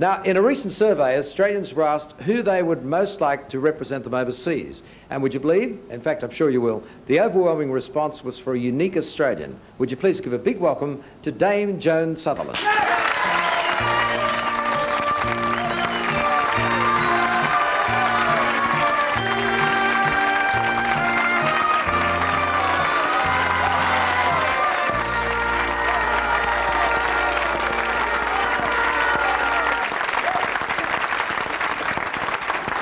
Now, in a recent survey, Australians were asked who they would most like to represent them overseas. And would you believe, in fact, I'm sure you will, the overwhelming response was for a unique Australian. Would you please give a big welcome to Dame Joan Sutherland.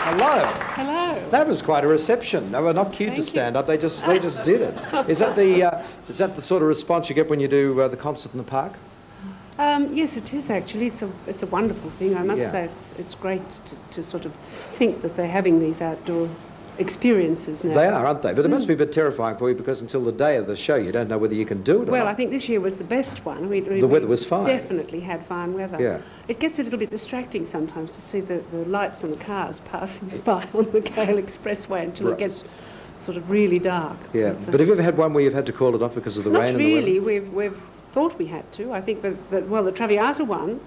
Hello. Hello. That was quite a reception. They were not cued to stand up. They just did it. Is that the sort of response you get when you do the concert in the park? Yes, it is actually. It's a wonderful thing. I must say it's great to sort of think that they're having these outdoor experiences now. They are, aren't they? But it must be a bit terrifying for you because until the day of the show you don't know whether you can do it or Well, not. I think this year was the best one. The weather was fine. Definitely had fine weather. Yeah. It gets a little bit distracting sometimes to see the lights on the cars passing by on the Gale Expressway until it gets sort of really dark. Yeah. But have you ever had one where you've had to call it off because of the rain Not and the weather? really. We've thought we had to. I think that the Traviata one,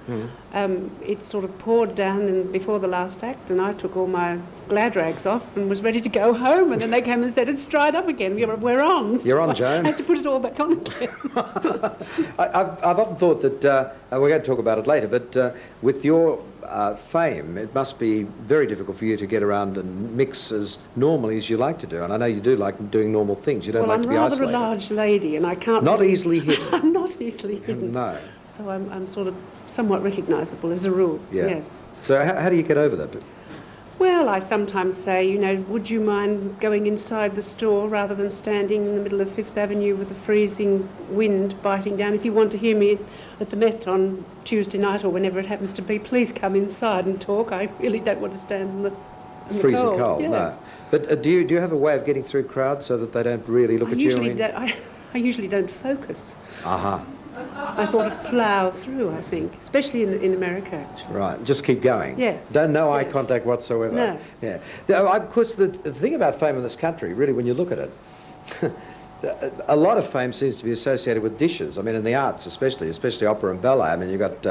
it sort of poured down before the last act, and I took all my glad rags off and was ready to go home, and then they came and said it's dried up again. We're on. You're on, so Joan. I had to put it all back on again. I've often thought that, and we're going to talk about it later, but with your fame, it must be very difficult for you to get around and mix as normally as you like to do. And I know you do like doing normal things. You don't like to be isolated. I'm rather a large lady, and I can't. Not really, easily hidden. I'm not easily hidden. No. So I'm sort of somewhat recognisable as a rule. Yeah. Yes. So how do you get over that? Well, I sometimes say, would you mind going inside the store rather than standing in the middle of Fifth Avenue with a freezing wind biting down? If you want to hear me at the Met on Tuesday night or whenever it happens to be, please come inside and talk. I really don't want to stand in the freezing cold. Yes. No. But do you have a way of getting through crowds so that they don't really look at you? I usually don't focus. Uh-huh. I sort of plough through, I think, especially in America, actually. Right, just keep going. Yes. No eye contact whatsoever. No. Yeah. Now, of course, the thing about fame in this country, really, when you look at it, a lot of fame seems to be associated with dishes. I mean, in the arts especially opera and ballet. I mean, you've got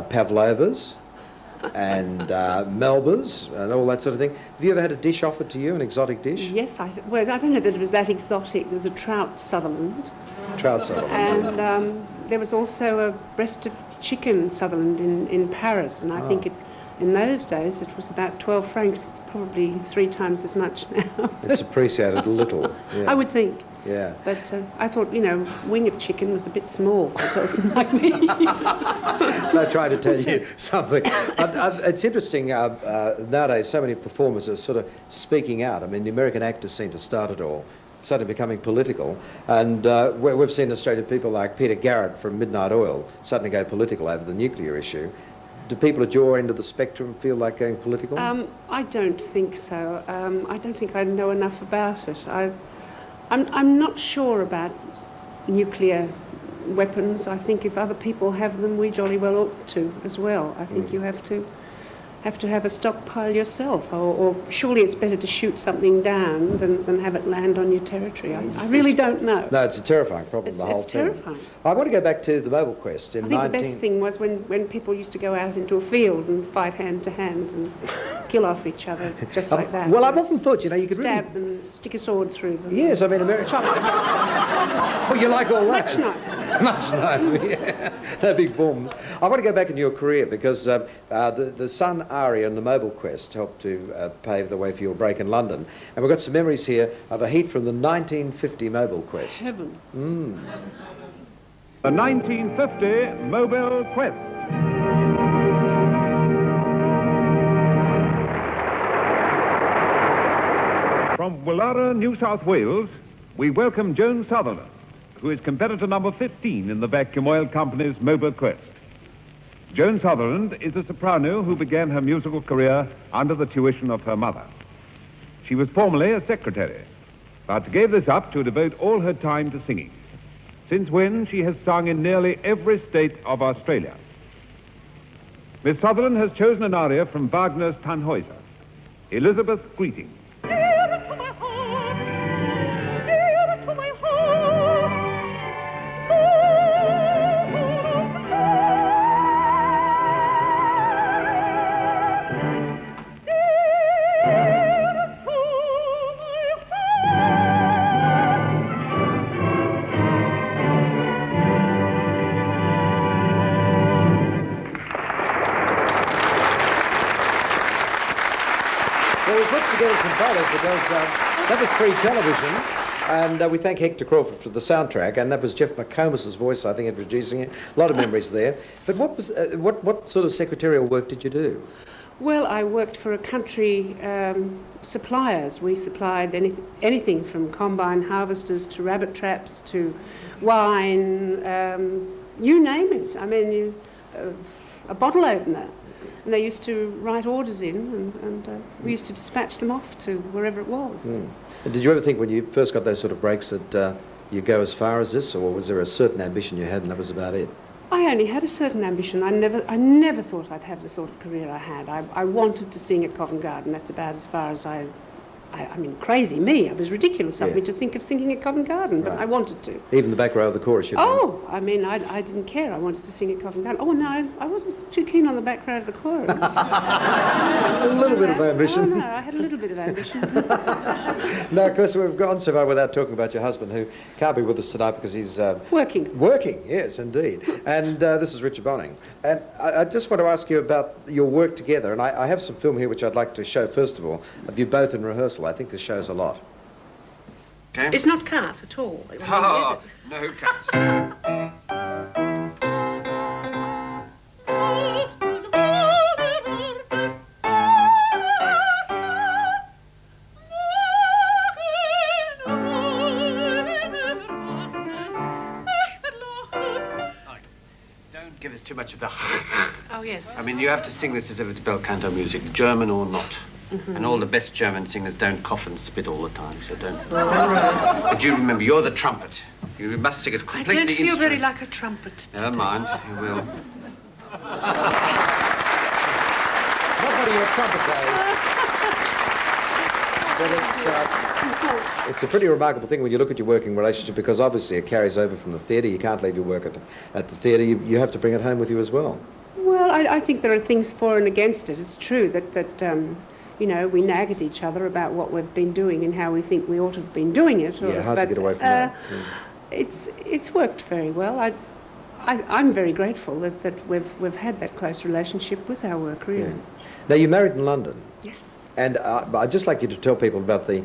pavlovas and melbas and all that sort of thing. Have you ever had a dish offered to you, an exotic dish? Yes, well, I don't know that it was that exotic. There was a trout Sutherland. Trout Sutherland. And there was also a breast of chicken Sutherland in Paris, and I think in those days it was about 12 francs. It's probably 3 times as much now. It's appreciated a little. Yeah. I would think. Yeah. But I thought, wing of chicken was a bit small for a person like me. They're trying to tell you something. It's interesting, nowadays so many performers are sort of speaking out. I mean, the American actors seem to start it all, suddenly becoming political. And we've seen Australian people like Peter Garrett from Midnight Oil suddenly go political over the nuclear issue. Do people at your end of the spectrum feel like going political? I don't think so. I don't think I know enough about it. I'm not sure about nuclear weapons. I think if other people have them, we jolly well ought to as well. I think you have to have a stockpile yourself, or surely it's better to shoot something down than have it land on your territory. I really don't know. No, it's a terrifying problem, the whole thing. It's terrifying. I want to go back to the Mobile Quest. I think the best thing was when people used to go out into a field and fight hand to hand and kill off each other just like that. Well, I've often thought, you could stab them, stick a sword through them. Yes, I mean, America. Oh, you like all that? Much nicer. Much nicer, yeah. No big bombs. I want to go back in your career because the Sun aria and the Mobile Quest helped to pave the way for your break in London. And we've got some memories here of a heat from the 1950 Mobile Quest. Heavens. The 1950 Mobile Quest. From Woollahra, New South Wales, we welcome Joan Sutherland, who is competitor number 15 in the Vacuum Oil Company's Mobile Quest. Joan Sutherland is a soprano who began her musical career under the tuition of her mother. She was formerly a secretary, but gave this up to devote all her time to singing, since when she has sung in nearly every state of Australia. Miss Sutherland has chosen an aria from Wagner's Tannhäuser, Elizabeth's Greeting. Well, we put together some photos because that was pre-television, and we thank Hector Crawford for the soundtrack, and that was Jeff McComas's voice, I think, introducing it. A lot of memories there. But what sort of secretarial work did you do? Well, I worked for a country suppliers. We supplied anything from combine harvesters to rabbit traps to wine, you name it. I mean, a bottle opener. And they used to write orders in, and we used to dispatch them off to wherever it was. And did you ever think when you first got those sort of breaks that you go as far as this, or was there a certain ambition you had and that was about it? I only had a certain ambition. I never thought I'd have the sort of career I had. I wanted to sing at Covent Garden. That's about as far as I mean, crazy me. I was ridiculous of me to think of singing at Covent Garden, but I wanted to. Even the back row of the chorus, you I mean, I didn't care. I wanted to sing at Covent Garden. Oh, no, I wasn't too keen on the back row of the chorus. A little bit of ambition. Oh, no, I had a little bit of ambition. Now, of course, we've gone so far without talking about your husband, who can't be with us tonight because he's... Working. Working, yes, indeed. And this is Richard Bonning. And I just want to ask you about your work together. And I have some film here which I'd like to show, first of all, of you both in rehearsal. I think this shows a lot. Okay. It's not cut at all. I mean, Oh, is it? no cuts. Don't give us too much of the... Oh, yes. I mean, you have to sing this as if it's bel canto music, German or not. And all the best German singers don't cough and spit all the time, so don't. But you remember, you're the trumpet. You must sing it I completely don't feel very instrument. like a trumpet. Never mind, you will. Not one of your trumpet days. But it's a pretty remarkable thing when you look at your working relationship, because obviously it carries over from the theatre. You can't leave your work at the theatre. You have to bring it home with you as well. Well, I think there are things for and against it. It's true that you know, we nag at each other about what we've been doing and how we think we ought to have been doing it. Yeah, hard to get away from that. It's worked very well. I'm very grateful that we've had that close relationship with our work, really. Yeah. Now, you married in London. Yes. And I'd just like you to tell people about the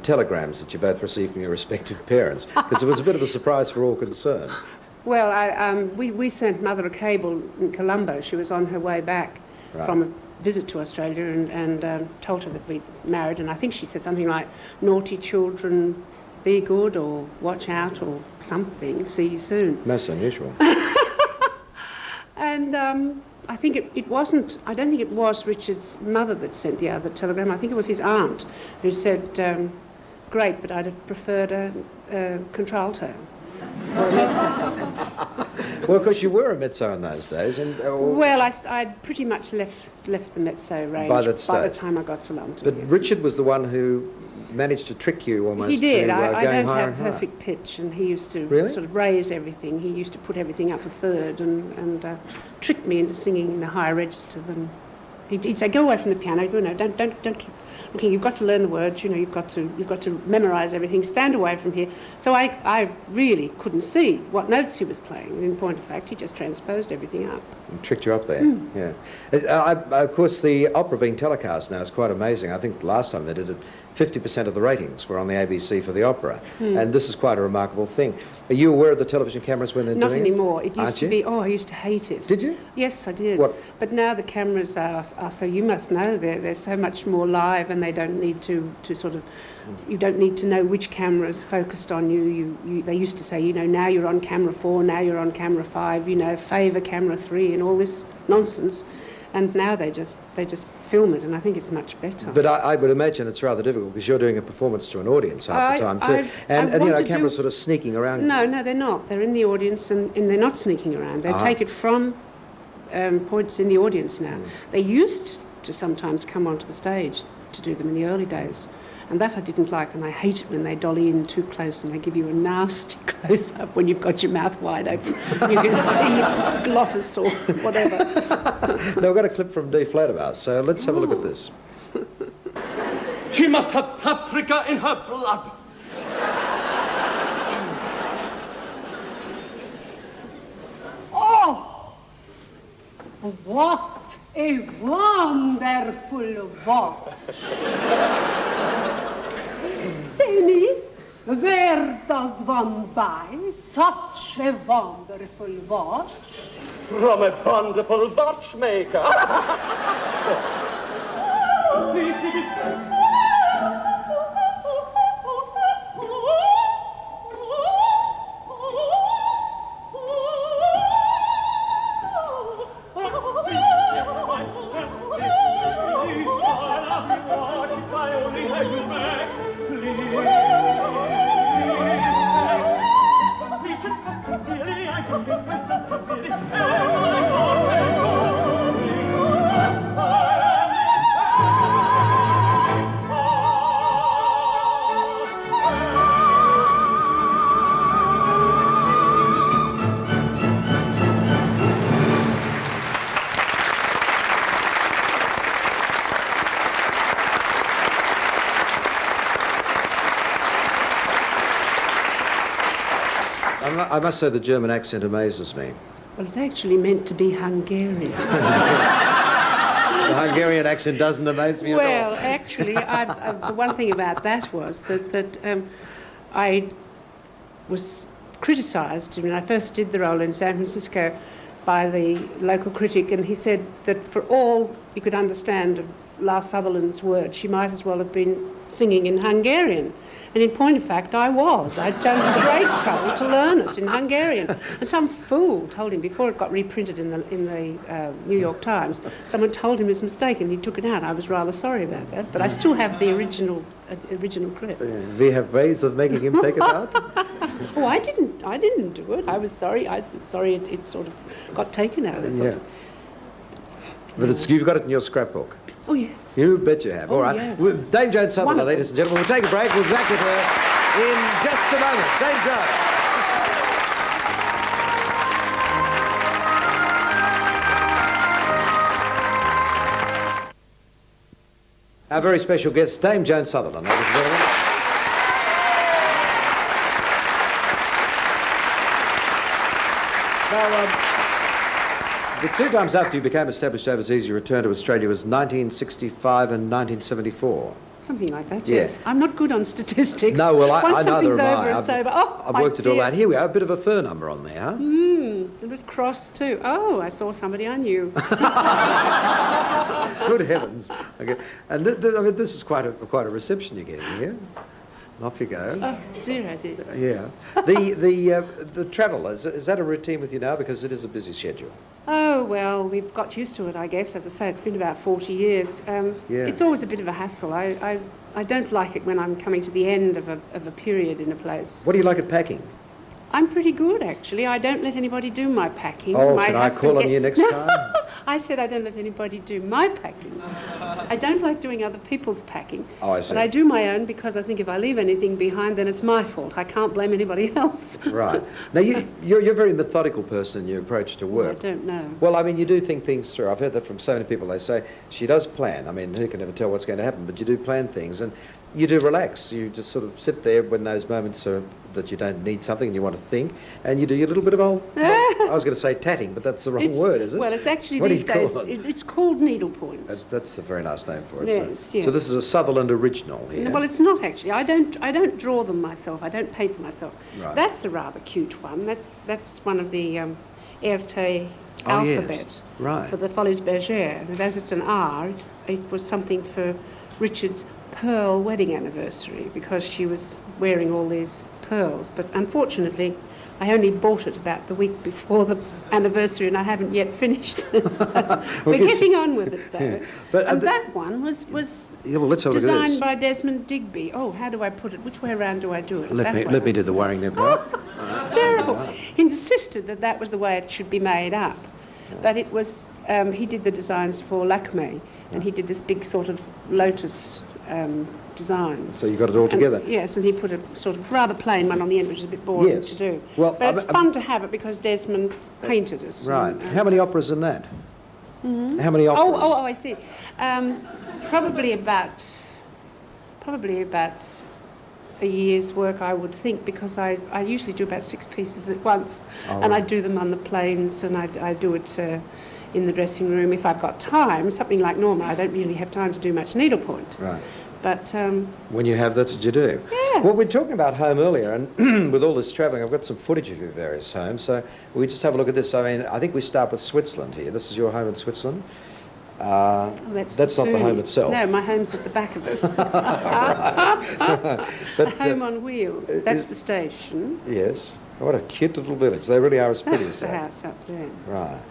telegrams that you both received from your respective parents, because it was a bit of a surprise for all concerned. Well, we sent Mother a cable in Colombo. She was on her way back from a visit to Australia and told her that we'd married. And I think she said something like, naughty children, be good, or watch out, or something, see you soon. Most unusual. And I think it wasn't, I don't think it was Richard's mother that sent the other telegram. I think it was his aunt who said, great, but I'd have preferred a contralto. Well, of course, you were a mezzo in those days. And, well, I'd pretty much left the mezzo range by the time I got to London. But yes. Richard was the one who managed to trick you almost. He did. To, I going don't higher have and higher. perfect pitch, and he used to Really? sort of raise everything. He used to put everything up a third and trick me into singing in the higher register than... He'd say, go away from the piano. You know, don't keep looking. You've got to learn the words. You know, you've got to memorise everything. Stand away from here. So I really couldn't see what notes he was playing. In point of fact, he just transposed everything up. And tricked you up there. Yeah. Of course, the opera being telecast now is quite amazing. I think the last time they did it, 50% of the ratings were on the ABC for the opera, and this is quite a remarkable thing. Are you aware of the television cameras when they're Not doing anymore. It Aren't used to you? be. Oh, I used to hate it. Did you? Yes, I did. What? But now the cameras are so, you must know, they're so much more live, and they don't need to sort of, you don't need to know which camera is focused on you. They used to say, you know, now you're on camera 4, now you're on camera 5, you know, favour camera 3 and all this nonsense. And now they just film it, and I think it's much better. But I would imagine it's rather difficult because you're doing a performance to an audience half the time too. And you know, cameras sort of sneaking around. No, they're not. They're in the audience, and they're not sneaking around. They take it from points in the audience now. They used to sometimes come onto the stage to do them in the early days. And that I didn't like, and I hate it when they dolly in too close and they give you a nasty close-up when you've got your mouth wide open. You can see glottis or whatever. Now, we've got a clip from D flat of ours, so let's have a look at this. She must have paprika in her blood. Oh! What A wonderful watch. Amy, where does one buy such a wonderful watch? From a wonderful watchmaker. Please give it. I must say the German accent amazes me. Well, it's actually meant to be Hungarian. The Hungarian accent doesn't amaze me at all. Well, actually, the one thing about that was that I was criticised when I first did the role in San Francisco by the local critic, and he said that for all you could understand of Lars Sutherland's words, she might as well have been singing in Hungarian. And in point of fact, I was. I'd done great trouble to learn it in Hungarian. And some fool told him, before it got reprinted in the New York Times, someone told him his mistake and he took it out. I was rather sorry about that, but I still have the original clip. We have ways of making him take it out? Oh, I didn't do it. I was sorry. I was sorry it sort of got taken out. Yeah. But you've got it in your scrapbook. Oh, yes. You bet you have. Oh, All right. yes. With Dame Joan Sutherland, Wonderful. ladies and gentlemen. We'll take a break. We'll be back with her in just a moment. Dame Joan. Our very special guest, Dame Joan Sutherland, ladies and gentlemen. Now, the two times after you became established overseas, you returned to Australia was 1965 and 1974. Something like that, Yeah. yes. I'm not good on statistics. No, well, Once I neither something's am over, I. it's over. Oh, I've my worked it all dear. out. Here we are, a bit of a fur number on there, huh? A bit cross too. Oh, I saw somebody I knew. Good heavens. Okay. And I mean, this is quite a reception you're getting here. Off you go. Oh, zero, dear. Yeah. The travel, is that a routine with you now? Because it is a busy schedule. Oh, well, we've got used to it, I guess. As I say, it's been about 40 years. Yeah. It's always a bit of a hassle. I don't like it when I'm coming to the end of a period in a place. What do you like at packing? I'm pretty good, actually. I don't let anybody do my packing. Oh, My can I husband call on you gets- next time? I said I don't let anybody do my packing. I don't like doing other people's packing. Oh, I see. But I do my own because I think if I leave anything behind, then it's my fault. I can't blame anybody else. Right. Now, you're a very methodical person in your approach to I work. don't know. Well, I mean, you do think things through. I've heard that from so many people. They say, she does plan. I mean, who can ever tell what's going to happen? But you do plan things, and you do relax. You just sort of sit there when those moments are that you don't need something and you want to think, and you do your little bit of I was going to say tatting, but that's the wrong word, is it? Well, it's actually What do these you call days, it? it's called needlepoint. That's a very nice name for it. Yes, So, yes. so this is a Sutherland original here. Well, it's not actually. I don't draw them myself. I don't paint them myself. Right. That's a rather cute one. That's one of the Erte Oh, yes. alphabet Right. for the Folies Bergère. And as it's an R, it was something for Richard's pearl wedding anniversary because she was wearing all these pearls. But unfortunately, I only bought it about the week before the anniversary and I haven't yet finished it. So we're guess- getting on with it, though. Yeah. But, And that one was Yeah, well, let's have a look at designed this. by Desmond Digby. Oh, how do I put it? Which way around do I do it? Let That me way. do the worrying then. Right? It's terrible. He insisted that that was the way it should be made up. But it was, he did the designs for Lakme, and he did this big sort of lotus design. So you got it all together. And, yes, and he put a sort of rather plain one on the end, which is a bit boring Yes. to do. Well, but it's I'm- fun to have it because Desmond painted it. Right. And, How many operas in that? How many operas? Oh, I see. Probably about a year's work, I would think, because I usually do about 6 pieces at once, and I do them on the planes, and I do it in the dressing room if I've got time. Something like Norma, I don't really have time to do much needlepoint. Right. But when you have, that's what you do. Yes. Well, we were talking about home earlier, and with all this travelling, I've got some footage of your various homes. So we just have a look at this. I mean, I think we start with Switzerland here. This is your home in Switzerland. That's not the home itself. No, my home's at the back of it. But, Home on wheels. That's the station. Yes. What a cute little village. They really are as pretty That's as the that. house up there. Right.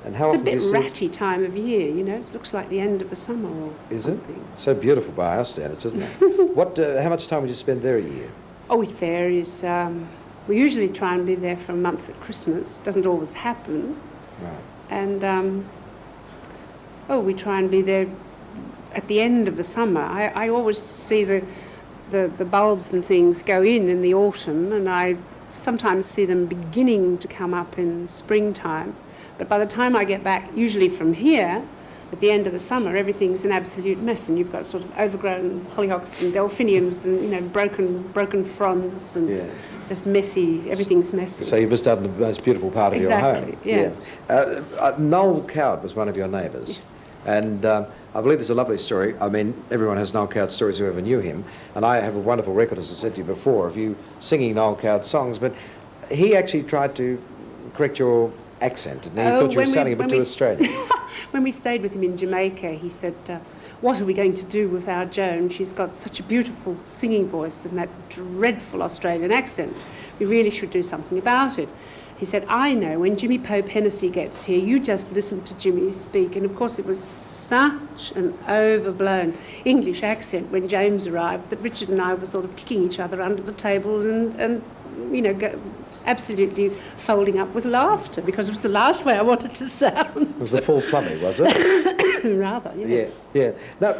And how It's a often do you bit see... ratty time of year, you know. It looks like the end of the summer or Is something. it? So beautiful by our standards, isn't it? What? How much time would you spend there a year? Oh, it varies. We usually try and be there for a month at Christmas. Doesn't always happen. Right. And, we try and be there at the end of the summer. I always see the bulbs and things go in the autumn, and I sometimes see them beginning to come up in springtime. But by the time I get back, usually from here, at the end of the summer, everything's an absolute mess, and you've got sort of overgrown hollyhocks and delphiniums and, you know, broken fronds and just messy. Everything's messy. So you missed out on the most beautiful part of your home. Exactly, yes. Yeah. Noel Coward was one of your neighbours. Yes. And I believe there's a lovely story. I mean, everyone has Noel Coward stories who ever knew him. And I have a wonderful record, as I said to you before, of you singing Noel Coward songs. But he actually tried to correct your accent, and he thought you were sounding a bit too Australian. When we stayed with him in Jamaica, he said, what are we going to do with our Joan? She's got such a beautiful singing voice and that dreadful Australian accent. We really should do something about it. He said, I know, when Jimmy Pope Hennessy gets here, you just listen to Jimmy speak. And of course it was such an overblown English accent when James arrived that Richard and I were sort of kicking each other under the table and you know, absolutely folding up with laughter, because it was the last way I wanted to sound. It was the full plumbing, was it? Rather, yes. Yeah. Now,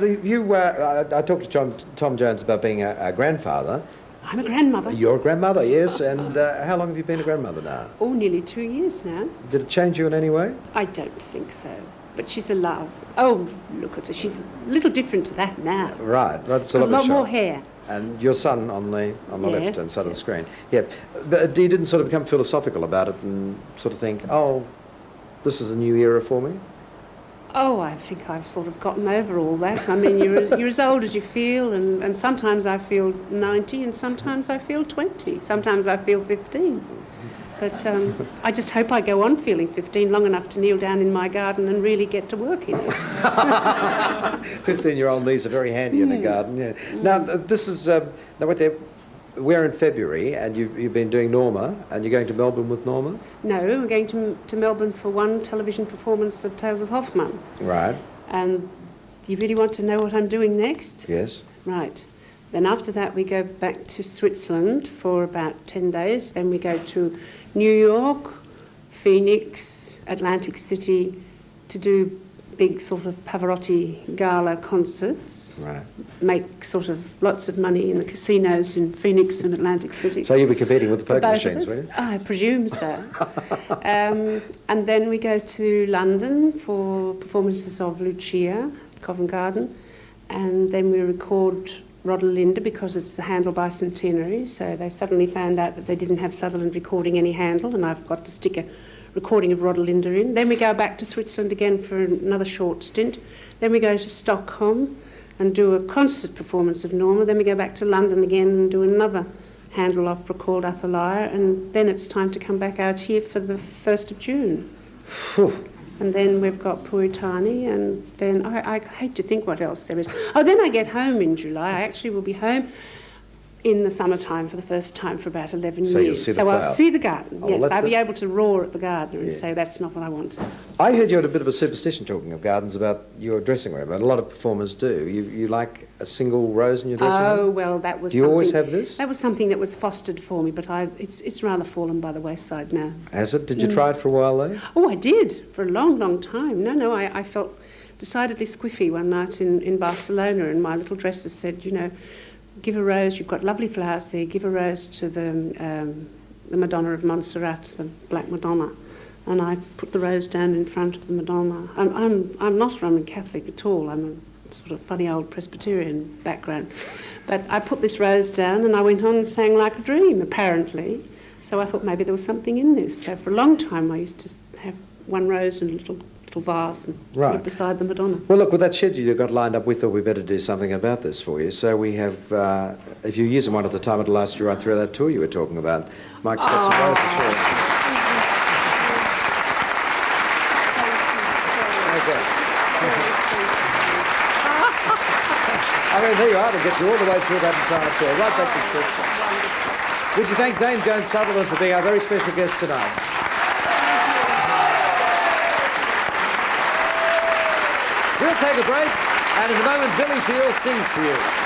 I talked to Tom Jones about being a grandfather. I'm a grandmother. You're a grandmother, yes. And how long have you been a grandmother now? Oh, nearly 2 years now. Did it change you in any way? I don't think so. But she's a love. Oh, look at her. She's a little different to that now. Right. That's a A lovely lot shot. more hair. And your son on the Yes, left-hand side of the yes. screen. Yeah. But you didn't sort of become philosophical about it and sort of think, oh, this is a new era for me? Oh, I think I've sort of gotten over all that. I mean, you're as old as you feel, and sometimes I feel 90 and sometimes I feel 20. Sometimes I feel 15. But I just hope I go on feeling 15 long enough to kneel down in my garden and really get to work in it. 15-year-old knees are very handy in a garden, yeah. Now, this is... we're in February, and you've been doing Norma, and you're going to Melbourne with Norma? No, we're going to Melbourne for one television performance of Tales of Hoffmann. Right. And do you really want to know what I'm doing next? Yes. Right. Then after that we go back to Switzerland for about 10 days. Then we go to New York, Phoenix, Atlantic City to do big sort of Pavarotti gala concerts. Right. Make sort of lots of money in the casinos in Phoenix and Atlantic City. So you'll be competing with the For poker both of machines, us? will you? I presume so. And then we go to London for performances of Lucia, Covent Garden, and then we record Rodelinda because it's the Handel bicentenary, so they suddenly found out that they didn't have Sutherland recording any Handel, and I've got to stick a recording of Rodelinda in. Then we go back to Switzerland again for another short stint. Then we go to Stockholm and do a concert performance of Norma. Then we go back to London again and do another Handel opera called Athalia, and then it's time to come back out here for the 1st of June. Phew. And then we've got Puritani, and then I hate to think what else there is. Oh, then I get home in July. I actually will be home in the summertime for the first time for about 11 So you'll years. see the So I'll flowers. see the garden, Oh, yes. let I'll the- be able to roar at the garden and Yeah. say that's not what I want. I heard you had a bit of a superstition talking of gardens about your dressing room, and a lot of performers do. You like a single rose in your dressing Oh, room? well, that was Do you always have this? That was something that was fostered for me, but it's rather fallen by the wayside now. Has it? Did you try it for a while, though? Oh, I did, for a long, long time. No, I felt decidedly squiffy one night in Barcelona, and my little dresser said, you know, give a rose, you've got lovely flowers there, give a rose to the Madonna of Montserrat, the Black Madonna. And I put the rose down in front of the Madonna. I'm not Roman Catholic at all, I'm a sort of funny old Presbyterian background. But I put this rose down and I went on and sang like a dream, apparently. So I thought maybe there was something in this. So for a long time I used to have one rose and a little little vase and put Right. it beside the Madonna. Well, look, with that schedule you've got lined up, we thought we better do something about this for you. So we have, if you use them one at a time, it'll last you right through that tour you were talking about. Mike's got some roses for you. Okay. I mean, there you are, to get you all the way through that entire tour, right back to Switzerland. Would you thank Dame Joan Sutherland for being our very special guest tonight? We'll take a break, and in a moment, Billy Field sings for you.